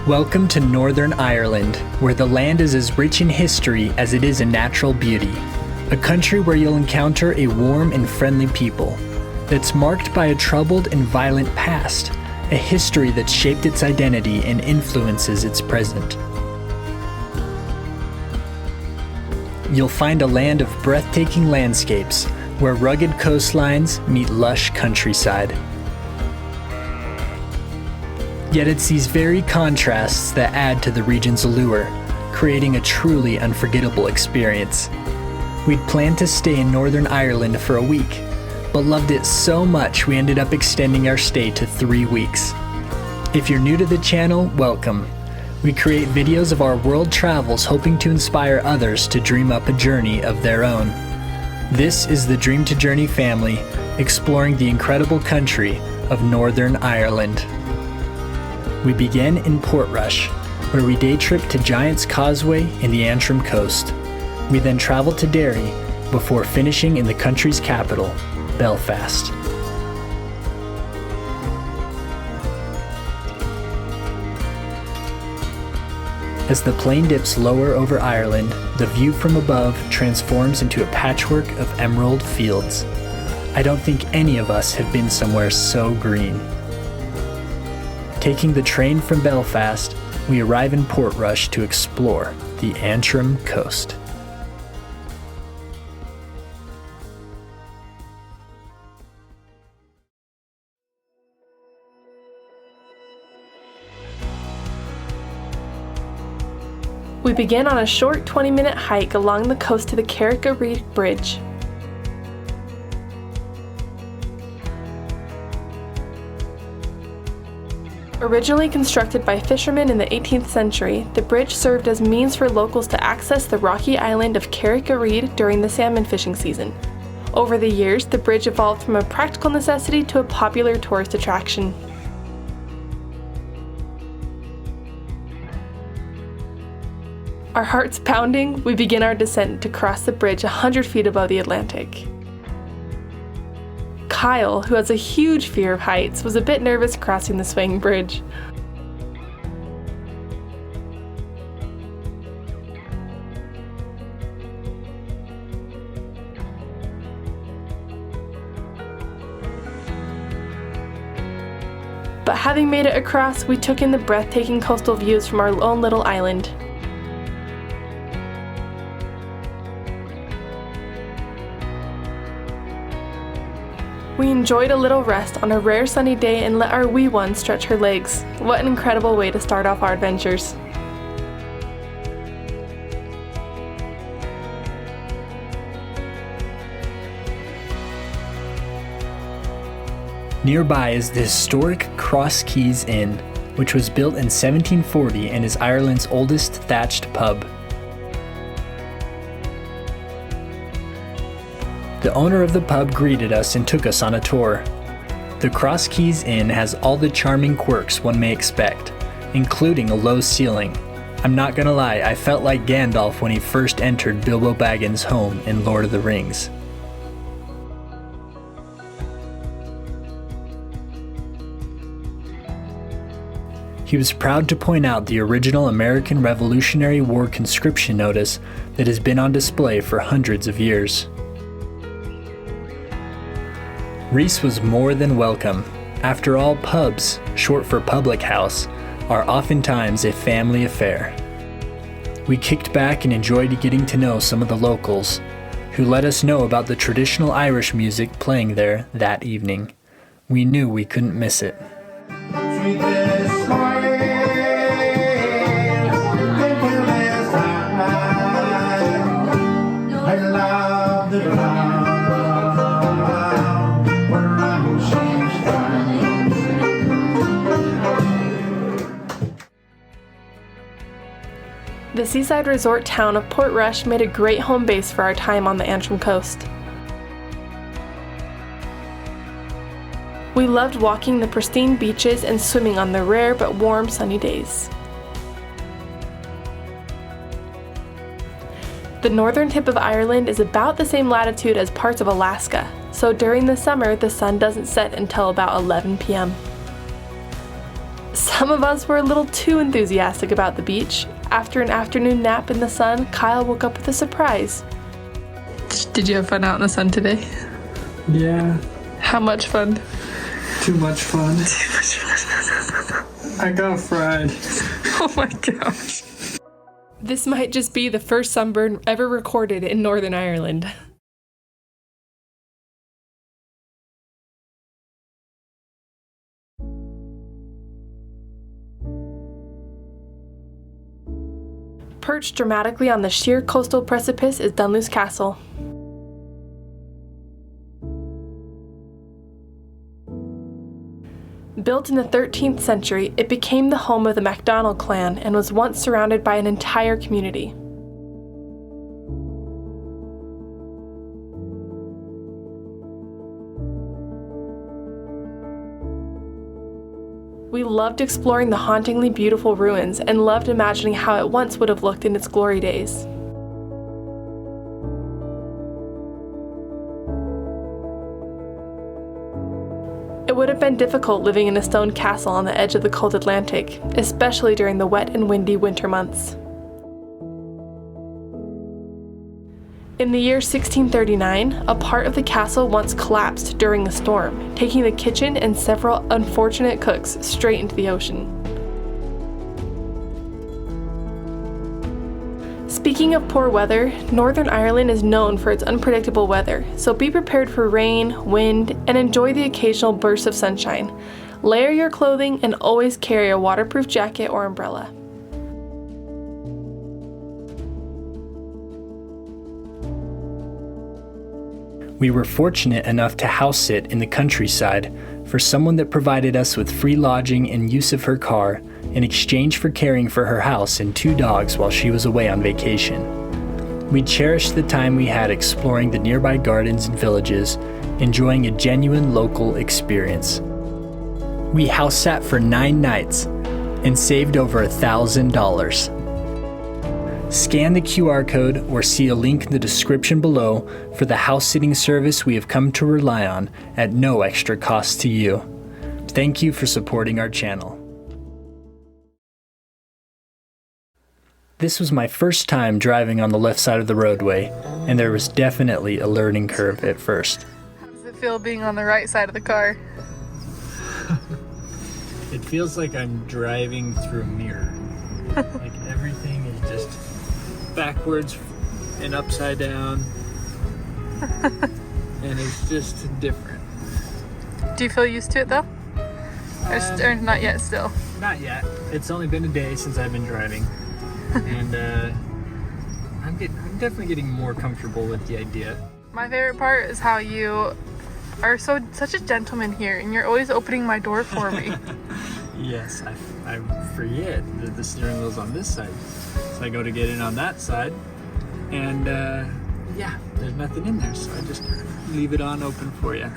Welcome to Northern Ireland, where the land is as rich in history as it is in natural beauty. A country where you'll encounter a warm and friendly people that's marked by a troubled and violent past, a history that's shaped its identity and influences its present. You'll find a land of breathtaking landscapes where rugged coastlines meet lush countryside. Yet it's these very contrasts that add to the region's allure, creating a truly unforgettable experience. We'd planned to stay in Northern Ireland for a week, but loved it so much we ended up extending our stay to 3 weeks. If you're new to the channel, welcome. We create videos of our world travels hoping to inspire others to dream up a journey of their own. This is the Dream to Journey family, exploring the incredible country of Northern Ireland. We begin in Portrush, where we day trip to Giant's Causeway in the Antrim coast. We then travel to Derry before finishing in the country's capital, Belfast. As the plane dips lower over Ireland, the view from above transforms into a patchwork of emerald fields. I don't think any of us have been somewhere so green. Taking the train from Belfast, we arrive in Portrush to explore the Antrim coast. We begin on a short 20-minute hike along the coast to the Carrick-A-Rede bridge. Originally constructed by fishermen in the 18th century, the bridge served as means for locals to access the rocky island of Carrick-A-Rede during the salmon fishing season. Over the years, the bridge evolved from a practical necessity to a popular tourist attraction. Our hearts pounding, we begin our descent to cross the bridge 100 feet above the Atlantic. Kyle, who has a huge fear of heights, was a bit nervous crossing the swaying bridge. But having made it across, we took in the breathtaking coastal views from our own little island. We enjoyed a little rest on a rare sunny day and let our wee one stretch her legs. What an incredible way to start off our adventures. Nearby is the historic Crosskeys Inn, which was built in 1740 and is Ireland's oldest thatched pub. The owner of the pub greeted us and took us on a tour. The Crosskeys Inn has all the charming quirks one may expect, including a low ceiling. I'm not gonna lie, I felt like Gandalf when he first entered Bilbo Baggins' home in Lord of the Rings. He was proud to point out the original American Revolutionary War conscription notice that has been on display for hundreds of years. Reese was more than welcome. After all, pubs, short for public house, are oftentimes a family affair. We kicked back and enjoyed getting to know some of the locals, who let us know about the traditional Irish music playing there that evening. We knew we couldn't miss it. The seaside resort town of Portrush made a great home base for our time on the Antrim coast. We loved walking the pristine beaches and swimming on the rare but warm sunny days. The northern tip of Ireland is about the same latitude as parts of Alaska, so during the summer the sun doesn't set until about 11 p.m. Some of us were a little too enthusiastic about the beach. After an afternoon nap in the sun, Kyle woke up with a surprise. Did you have fun out in the sun today? Yeah. How much fun? Too much fun. Too much fun. I got fried. Oh my gosh. This might just be the first sunburn ever recorded in Northern Ireland. Perched dramatically on the sheer coastal precipice is Dunluce Castle. Built in the 13th century, it became the home of the MacDonald clan and was once surrounded by an entire community. We loved exploring the hauntingly beautiful ruins and loved imagining how it once would have looked in its glory days. It would have been difficult living in a stone castle on the edge of the cold Atlantic, especially during the wet and windy winter months. In the year 1639, a part of the castle once collapsed during a storm, taking the kitchen and several unfortunate cooks straight into the ocean. Speaking of poor weather, Northern Ireland is known for its unpredictable weather, so be prepared for rain, wind, and enjoy the occasional bursts of sunshine. Layer your clothing and always carry a waterproof jacket or umbrella. We were fortunate enough to house sit in the countryside for someone that provided us with free lodging and use of her car in exchange for caring for her house and 2 dogs while she was away on vacation. We cherished the time we had exploring the nearby gardens and villages, enjoying a genuine local experience. We house sat for 9 nights and saved over $1,000. Scan the QR code or see a link in the description below for the house sitting service we have come to rely on at no extra cost to you. Thank you for supporting our channel. This was my first time driving on the left side of the roadway, and there was definitely a learning curve at first. How does it feel being on the right side of the car? It feels like I'm driving through a mirror. Like everything is just backwards and upside down. And it's just different. Do you feel used to it though? Or not yet still? Not yet. It's only been a day since I've been driving. And I'm definitely getting more comfortable with the idea. My favorite part is how you are such a gentleman here, and you're always opening my door for me. Yes, I forget that the steering wheel's on this side. So I go to get in on that side, and yeah, there's nothing in there, so I just leave it on open for you.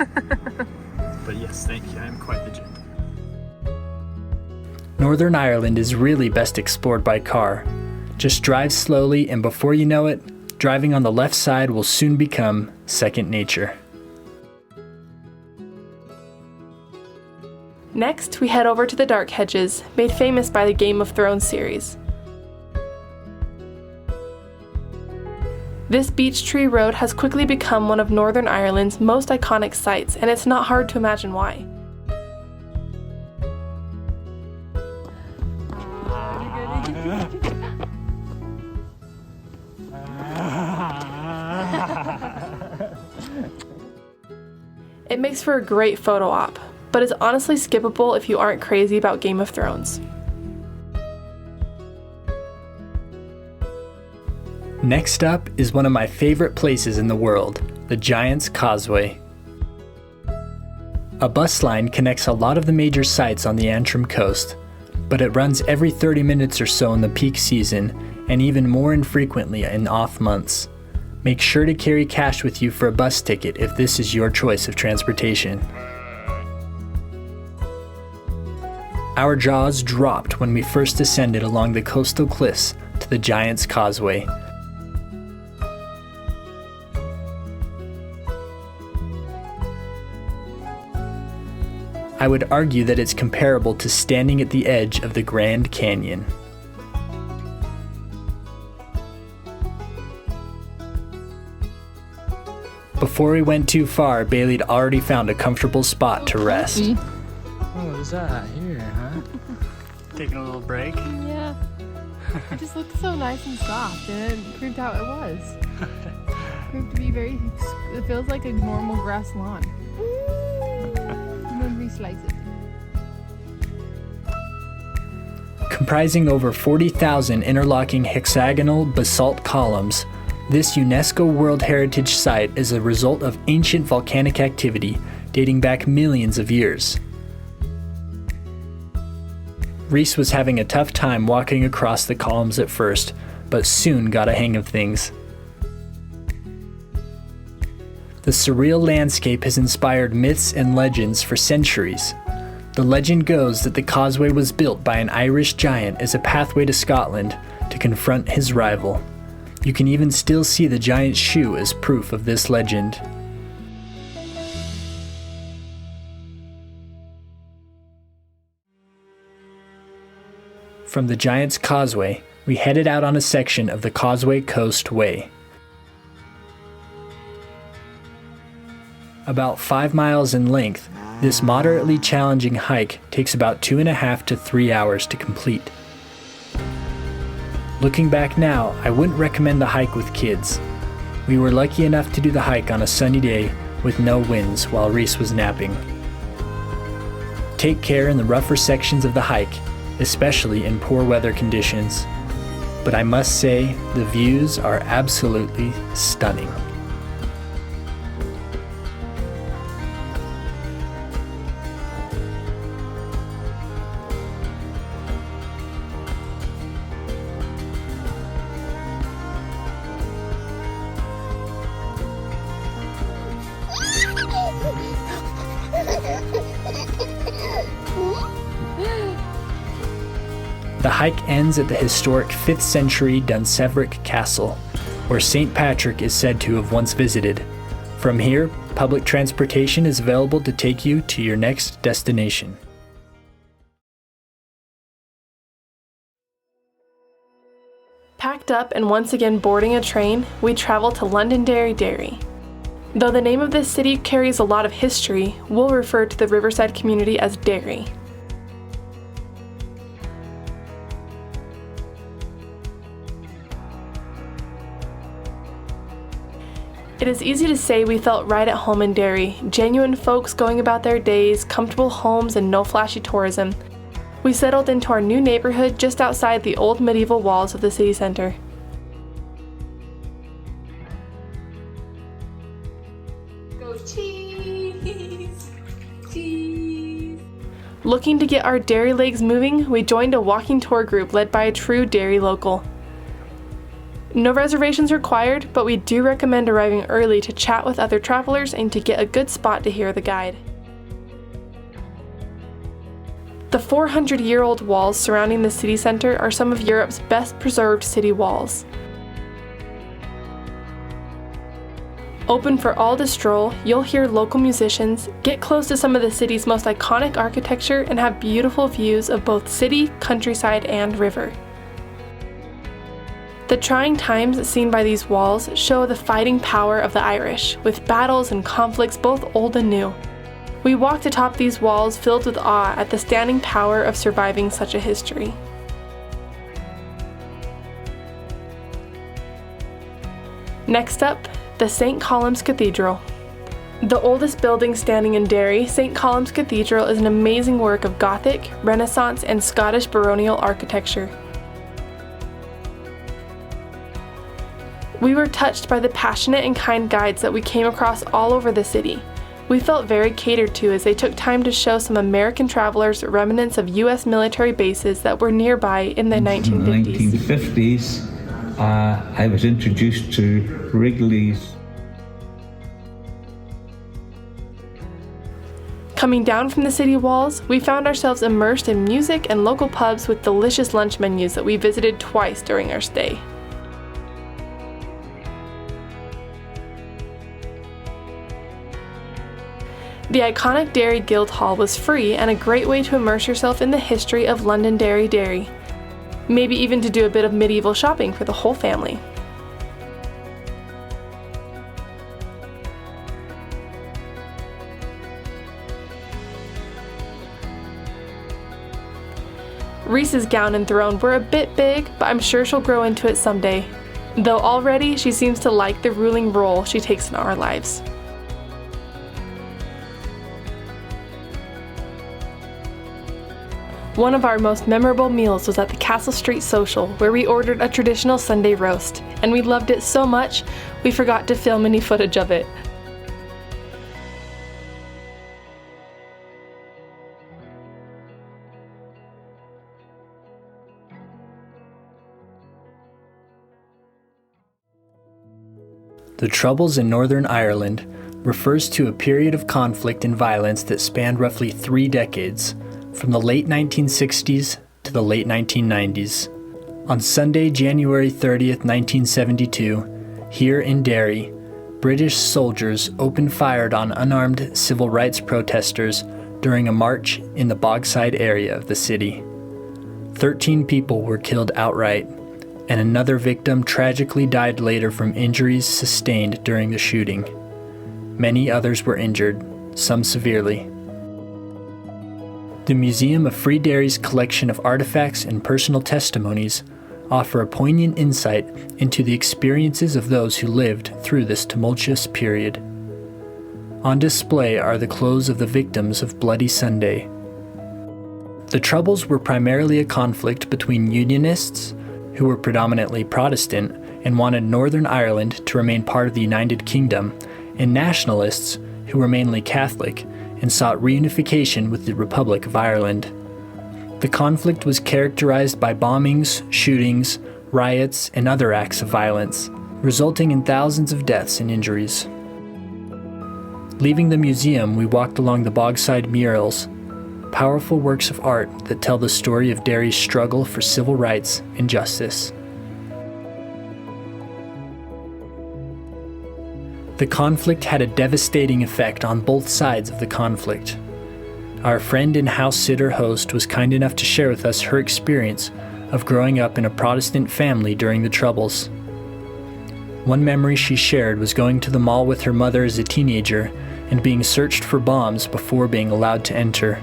But yes, thank you, I am quite the gent. Northern Ireland is really best explored by car. Just drive slowly, and before you know it, driving on the left side will soon become second nature. Next, we head over to the dark Hedges, made famous by the Game of Thrones series. This beech tree road has quickly become one of Northern Ireland's most iconic sights, and it's not hard to imagine why. It makes for a great photo op, but is honestly skippable if you aren't crazy about Game of Thrones. Next up is one of my favorite places in the world, the Giant's Causeway. A bus line connects a lot of the major sites on the Antrim coast, but it runs every 30 minutes or so in the peak season and even more infrequently in off months. Make sure to carry cash with you for a bus ticket if this is your choice of transportation. Our jaws dropped when we first descended along the coastal cliffs to the Giant's Causeway. I would argue that it's comparable to standing at the edge of the Grand Canyon. Before we went too far, Bailey'd already found a comfortable spot to rest. What was that here, huh? Taking a little break? Yeah. It just looked so nice and soft, and it proved out it was. Proved to be it feels like a normal grass lawn. And then re-slice it. Comprising over 40,000 interlocking hexagonal basalt columns, this UNESCO World Heritage Site is a result of ancient volcanic activity dating back millions of years. Reese was having a tough time walking across the columns at first, but soon got a hang of things. The surreal landscape has inspired myths and legends for centuries. The legend goes that the Causeway was built by an Irish giant as a pathway to Scotland to confront his rival. You can even still see the giant's shoe as proof of this legend. From the Giant's Causeway, we headed out on a section of the Causeway Coast Way. About 5 miles in length, this moderately challenging hike takes about 2.5 to 3 hours to complete. Looking back now, I wouldn't recommend the hike with kids. We were lucky enough to do the hike on a sunny day with no winds while Reese was napping. Take care in the rougher sections of the hike, especially in poor weather conditions. But I must say, the views are absolutely stunning. The hike ends at the historic 5th century Dunluce Castle, where St. Patrick is said to have once visited. From here, public transportation is available to take you to your next destination. Packed up and once again boarding a train, we travel to Londonderry, Derry. Though the name of this city carries a lot of history, we'll refer to the riverside community as Derry. It is easy to say we felt right at home in Derry, genuine folks going about their days, comfortable homes, and no flashy tourism. We settled into our new neighborhood just outside the old medieval walls of the city center. Go cheese! Cheese! Looking to get our Derry legs moving, we joined a walking tour group led by a true Derry local. No reservations required, but we do recommend arriving early to chat with other travelers and to get a good spot to hear the guide. The 400-year-old walls surrounding the city center are some of Europe's best preserved city walls. Open for all to stroll, you'll hear local musicians, get close to some of the city's most iconic architecture, and have beautiful views of both city, countryside, and river. The trying times seen by these walls show the fighting power of the Irish, with battles and conflicts both old and new. We walked atop these walls filled with awe at the standing power of surviving such a history. Next up, the St. Colum's Cathedral. The oldest building standing in Derry, St. Colum's Cathedral is an amazing work of Gothic, Renaissance, and Scottish baronial architecture. We were touched by the passionate and kind guides that we came across all over the city. We felt very catered to as they took time to show some American travelers remnants of U.S. military bases that were nearby in the 1950s. In the 1950s, I was introduced to Wrigley's. Coming down from the city walls, we found ourselves immersed in music and local pubs with delicious lunch menus that we visited twice during our stay. The iconic Derry Guildhall was free and a great way to immerse yourself in the history of Londonderry, Derry. Maybe even to do a bit of medieval shopping for the whole family. Reese's gown and throne were a bit big, but I'm sure she'll grow into it someday. Though already she seems to like the ruling role she takes in our lives. One of our most memorable meals was at the Castle Street Social, where we ordered a traditional Sunday roast, and we loved it so much we forgot to film any footage of it. The Troubles in Northern Ireland refers to a period of conflict and violence that spanned roughly 3 decades, from the late 1960s to the late 1990s. On Sunday, January 30th, 1972, here in Derry, British soldiers opened fire on unarmed civil rights protesters during a march in the Bogside area of the city. 13 people were killed outright, and another victim tragically died later from injuries sustained during the shooting. Many others were injured, some severely. The Museum of Free Derry's collection of artifacts and personal testimonies offer a poignant insight into the experiences of those who lived through this tumultuous period. On display are the clothes of the victims of Bloody Sunday. The Troubles were primarily a conflict between Unionists, who were predominantly Protestant and wanted Northern Ireland to remain part of the United Kingdom, and Nationalists, who were mainly Catholic and sought reunification with the Republic of Ireland. The conflict was characterized by bombings, shootings, riots, and other acts of violence, resulting in thousands of deaths and injuries. Leaving the museum, we walked along the Bogside murals, powerful works of art that tell the story of Derry's struggle for civil rights and justice. The conflict had a devastating effect on both sides of the conflict. Our friend and house sitter host was kind enough to share with us her experience of growing up in a Protestant family during the Troubles. One memory she shared was going to the mall with her mother as a teenager and being searched for bombs before being allowed to enter.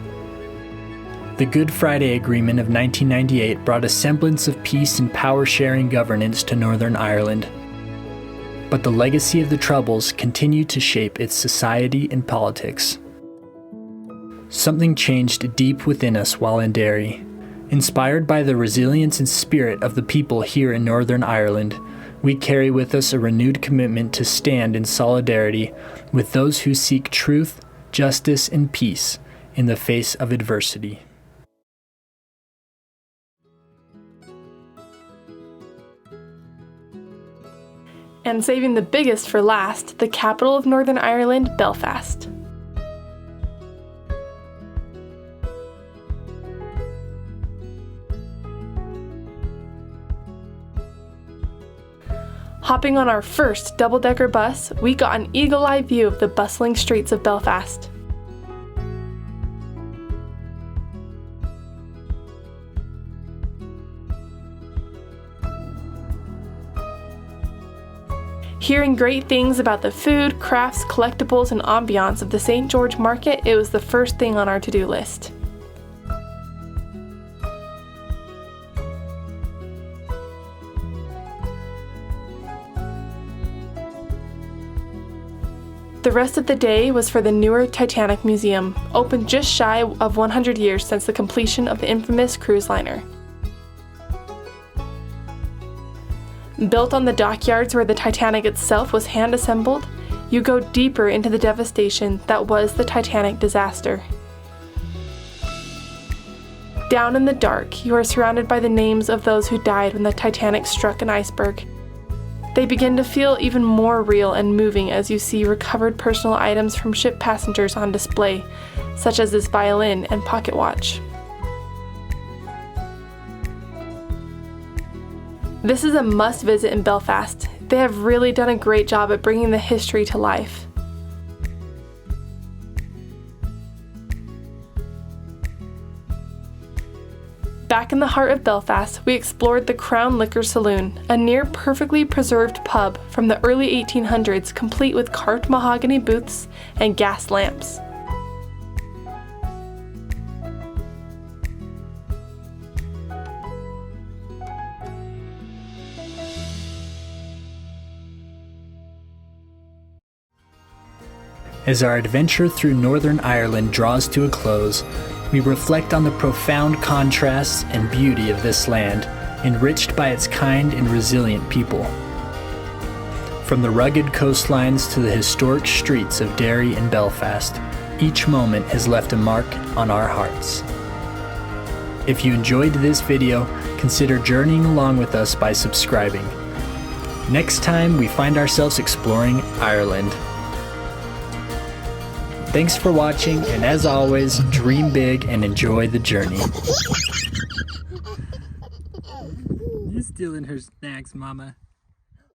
The Good Friday Agreement of 1998 brought a semblance of peace and power-sharing governance to Northern Ireland. But the legacy of the Troubles continued to shape its society and politics. Something changed deep within us while in Derry. Inspired by the resilience and spirit of the people here in Northern Ireland, we carry with us a renewed commitment to stand in solidarity with those who seek truth, justice, and peace in the face of adversity. And saving the biggest for last, the capital of Northern Ireland, Belfast. Hopping on our first double-decker bus, we got an eagle-eye view of the bustling streets of Belfast. Hearing great things about the food, crafts, collectibles, and ambiance of the St. George Market, it was the first thing on our to-do list. The rest of the day was for the newer Titanic Museum, opened just shy of 100 years since the completion of the infamous cruise liner. Built on the dockyards where the Titanic itself was hand-assembled, you go deeper into the devastation that was the Titanic disaster. Down in the dark, you are surrounded by the names of those who died when the Titanic struck an iceberg. They begin to feel even more real and moving as you see recovered personal items from ship passengers on display, such as this violin and pocket watch. This is a must-visit in Belfast. They have really done a great job at bringing the history to life. Back in the heart of Belfast, we explored the Crown Liquor Saloon, a near perfectly preserved pub from the early 1800s, complete with carved mahogany booths and gas lamps. As our adventure through Northern Ireland draws to a close, we reflect on the profound contrasts and beauty of this land, enriched by its kind and resilient people. From the rugged coastlines to the historic streets of Derry and Belfast, each moment has left a mark on our hearts. If you enjoyed this video, consider journeying along with us by subscribing. Next time, we find ourselves exploring Ireland. Thanks for watching, and as always, dream big and enjoy the journey. You're stealing her snacks, Mama.